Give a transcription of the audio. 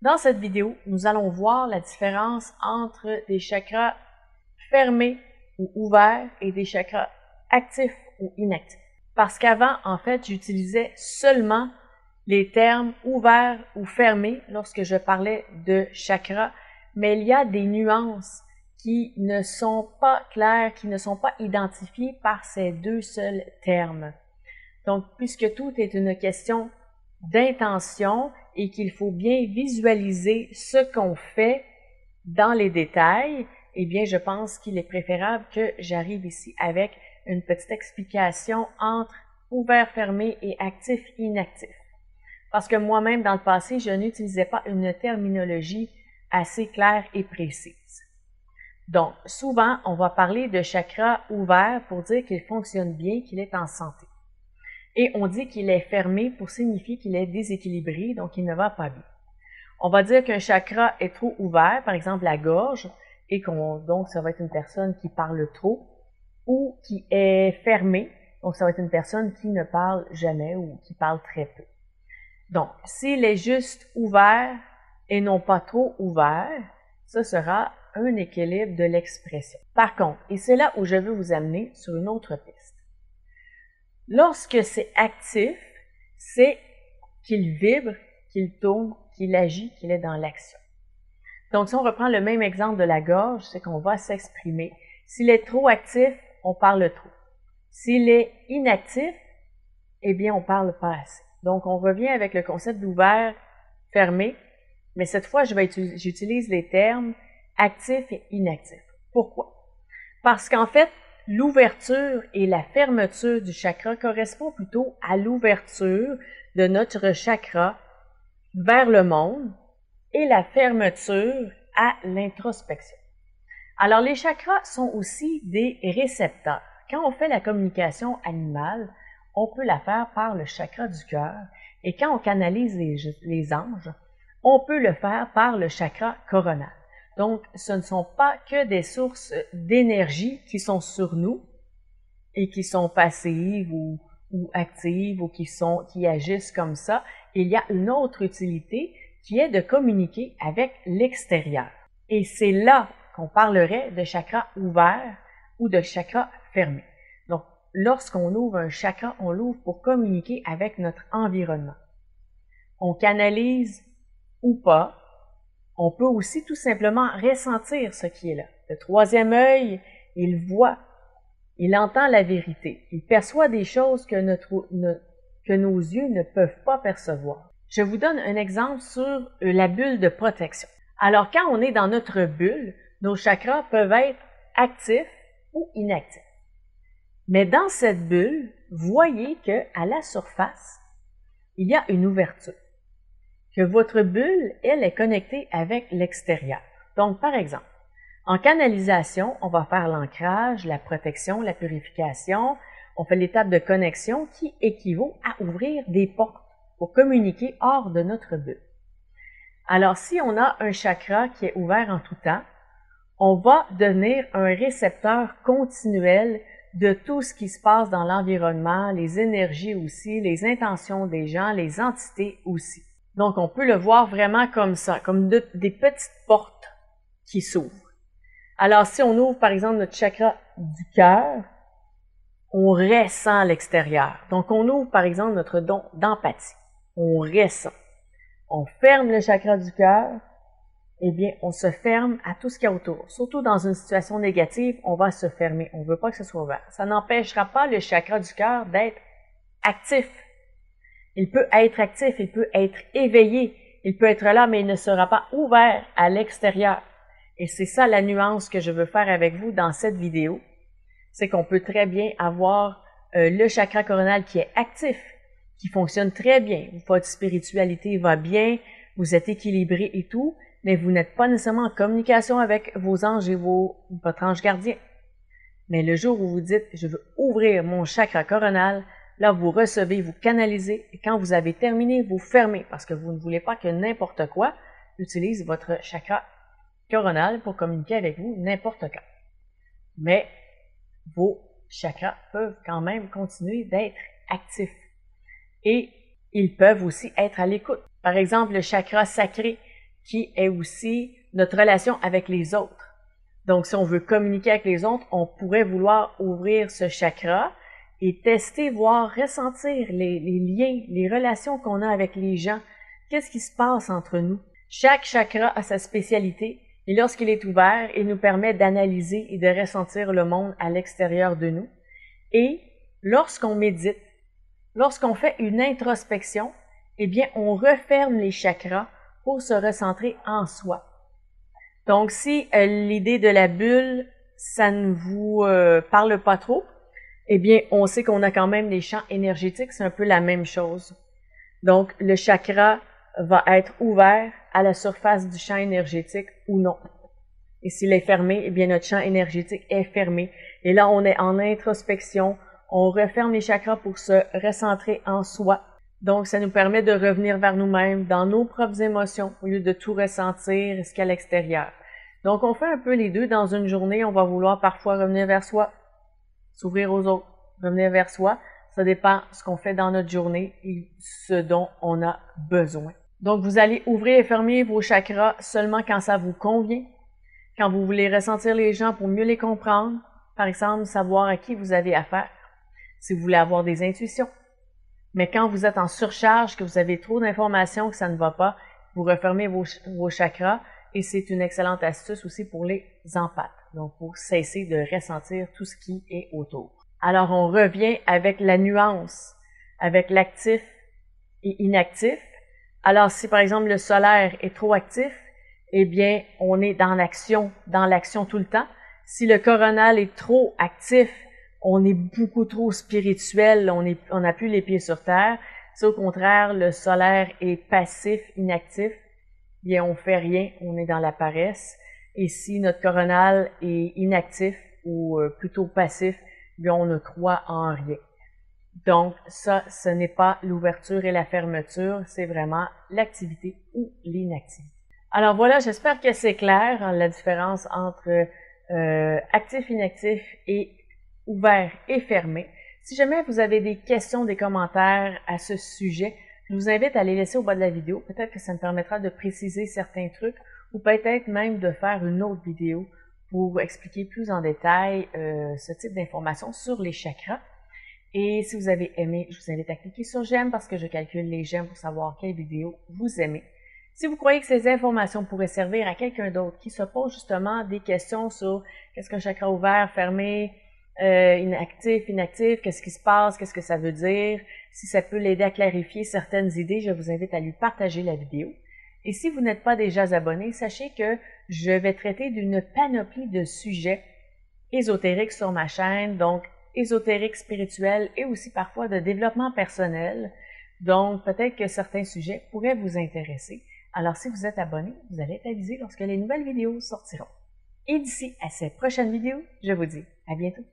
Dans cette vidéo, nous allons voir la différence entre des chakras fermés ou ouverts et des chakras actifs ou inactifs. Parce qu'avant, en fait, j'utilisais seulement les termes ouverts ou fermés lorsque je parlais de chakras, mais il y a des nuances qui ne sont pas claires, qui ne sont pas identifiées par ces deux seuls termes. Donc, puisque tout est une question d'intention et qu'il faut bien visualiser ce qu'on fait dans les détails, eh bien, je pense qu'il est préférable que j'arrive ici avec une petite explication entre ouvert, fermé et actif, inactif. Parce que moi-même, dans le passé, je n'utilisais pas une terminologie assez claire et précise. Donc, souvent, on va parler de chakra ouvert pour dire qu'il fonctionne bien, qu'il est en santé. Et on dit qu'il est fermé pour signifier qu'il est déséquilibré, donc il ne va pas bien. On va dire qu'un chakra est trop ouvert, par exemple la gorge, et donc ça va être une personne qui parle trop, ou qui est fermé, donc ça va être une personne qui ne parle jamais ou qui parle très peu. Donc, s'il est juste ouvert et non pas trop ouvert, ce sera un équilibre de l'expression. Par contre, et c'est là où je veux vous amener sur une autre piste. Lorsque c'est actif, c'est qu'il vibre, qu'il tourne, qu'il agit, qu'il est dans l'action. Donc, si on reprend le même exemple de la gorge, c'est qu'on va s'exprimer. S'il est trop actif, on parle trop. S'il est inactif, eh bien, on parle pas assez. Donc, on revient avec le concept d'ouvert, fermé, mais cette fois, j'utilise les termes actif et inactif. Pourquoi? Parce qu'en fait, l'ouverture et la fermeture du chakra correspond plutôt à l'ouverture de notre chakra vers le monde et la fermeture à l'introspection. Alors, les chakras sont aussi des récepteurs. Quand on fait la communication animale, on peut la faire par le chakra du cœur, et quand on canalise les anges, on peut le faire par le chakra coronal. Donc, ce ne sont pas que des sources d'énergie qui sont sur nous et qui sont passives ou actives ou qui agissent comme ça. Il y a une autre utilité qui est de communiquer avec l'extérieur. Et c'est là qu'on parlerait de chakra ouvert ou de chakra fermé. Donc, lorsqu'on ouvre un chakra, on l'ouvre pour communiquer avec notre environnement. On canalise ou pas. On peut aussi tout simplement ressentir ce qui est là. Le troisième œil, il voit, il entend la vérité, il perçoit des choses que nos yeux ne peuvent pas percevoir. Je vous donne un exemple sur la bulle de protection. Alors, quand on est dans notre bulle, nos chakras peuvent être actifs ou inactifs. Mais dans cette bulle, voyez qu'à la surface, il y a une ouverture. Que votre bulle, elle, est connectée avec l'extérieur. Donc, par exemple, en canalisation, on va faire l'ancrage, la protection, la purification. On fait l'étape de connexion qui équivaut à ouvrir des portes pour communiquer hors de notre bulle. Alors, si on a un chakra qui est ouvert en tout temps, on va devenir un récepteur continuel de tout ce qui se passe dans l'environnement, les énergies aussi, les intentions des gens, les entités aussi. Donc, on peut le voir vraiment comme ça, comme des petites portes qui s'ouvrent. Alors, si on ouvre, par exemple, notre chakra du cœur, on ressent l'extérieur. Donc, on ouvre, par exemple, notre don d'empathie. On ressent. On ferme le chakra du cœur, eh bien, on se ferme à tout ce qu'il y a autour. Surtout dans une situation négative, on va se fermer. On ne veut pas que ce soit ouvert. Ça n'empêchera pas le chakra du cœur d'être actif. Il peut être actif, il peut être éveillé, il peut être là, mais il ne sera pas ouvert à l'extérieur. Et c'est ça la nuance que je veux faire avec vous dans cette vidéo. C'est qu'on peut très bien avoir le chakra coronal qui est actif, qui fonctionne très bien. Votre spiritualité va bien, vous êtes équilibré et tout, mais vous n'êtes pas nécessairement en communication avec vos anges et votre ange gardien. Mais le jour où vous dites « je veux ouvrir mon chakra coronal », là, vous recevez, vous canalisez, et quand vous avez terminé, vous fermez, parce que vous ne voulez pas que n'importe quoi utilise votre chakra coronal pour communiquer avec vous n'importe quand. Mais vos chakras peuvent quand même continuer d'être actifs. Et ils peuvent aussi être à l'écoute. Par exemple, le chakra sacré qui est aussi notre relation avec les autres. Donc, si on veut communiquer avec les autres, on pourrait vouloir ouvrir ce chakra et tester, voir, ressentir les liens, les relations qu'on a avec les gens. Qu'est-ce qui se passe entre nous? Chaque chakra a sa spécialité et lorsqu'il est ouvert, il nous permet d'analyser et de ressentir le monde à l'extérieur de nous. Et lorsqu'on médite, lorsqu'on fait une introspection, eh bien, on referme les chakras pour se recentrer en soi. Donc, si l'idée de la bulle, ça ne vous parle pas trop, eh bien, on sait qu'on a quand même les champs énergétiques, c'est un peu la même chose. Donc, le chakra va être ouvert à la surface du champ énergétique ou non. Et s'il est fermé, eh bien, notre champ énergétique est fermé. Et là, on est en introspection, on referme les chakras pour se recentrer en soi. Donc, ça nous permet de revenir vers nous-mêmes, dans nos propres émotions, au lieu de tout ressentir jusqu'à l'extérieur. Donc, on fait un peu les deux dans une journée. On va vouloir parfois revenir vers soi, s'ouvrir aux autres, revenir vers soi. Ça dépend de ce qu'on fait dans notre journée et ce dont on a besoin. Donc, vous allez ouvrir et fermer vos chakras seulement quand ça vous convient, quand vous voulez ressentir les gens pour mieux les comprendre. Par exemple, savoir à qui vous avez affaire, si vous voulez avoir des intuitions. Mais quand vous êtes en surcharge, que vous avez trop d'informations, que ça ne va pas, vous refermez vos chakras et c'est une excellente astuce aussi pour les empathes. Donc, pour cesser de ressentir tout ce qui est autour. Alors, on revient avec la nuance, avec l'actif et inactif. Alors, si par exemple le solaire est trop actif, eh bien, on est dans l'action tout le temps. Si le coronal est trop actif, on est beaucoup trop spirituel, on n'a plus les pieds sur terre. Si au contraire, le solaire est passif, inactif, bien, on fait rien, on est dans la paresse. Et si notre coronal est inactif ou plutôt passif, bien, on ne croit en rien. Donc, ça, ce n'est pas l'ouverture et la fermeture, c'est vraiment l'activité ou l'inactivité. Alors voilà, j'espère que c'est clair, hein, la différence entre actif, inactif et ouvert et fermé. Si jamais vous avez des questions, des commentaires à ce sujet, je vous invite à les laisser au bas de la vidéo. Peut-être que ça me permettra de préciser certains trucs ou peut-être même de faire une autre vidéo pour expliquer plus en détail ce type d'informations sur les chakras. Et si vous avez aimé, je vous invite à cliquer sur j'aime parce que je calcule les j'aime pour savoir quelle vidéo vous aimez. Si vous croyez que ces informations pourraient servir à quelqu'un d'autre qui se pose justement des questions sur qu'est-ce qu'un chakra ouvert, fermé, inactif, inactif, qu'est-ce qui se passe, qu'est-ce que ça veut dire, si ça peut l'aider à clarifier certaines idées, je vous invite à lui partager la vidéo. Et si vous n'êtes pas déjà abonné, sachez que je vais traiter d'une panoplie de sujets ésotériques sur ma chaîne, donc ésotérique, spirituel et aussi parfois de développement personnel. Donc, peut-être que certains sujets pourraient vous intéresser. Alors, si vous êtes abonné, vous allez être avisé lorsque les nouvelles vidéos sortiront. Et d'ici à cette prochaine vidéo, je vous dis à bientôt.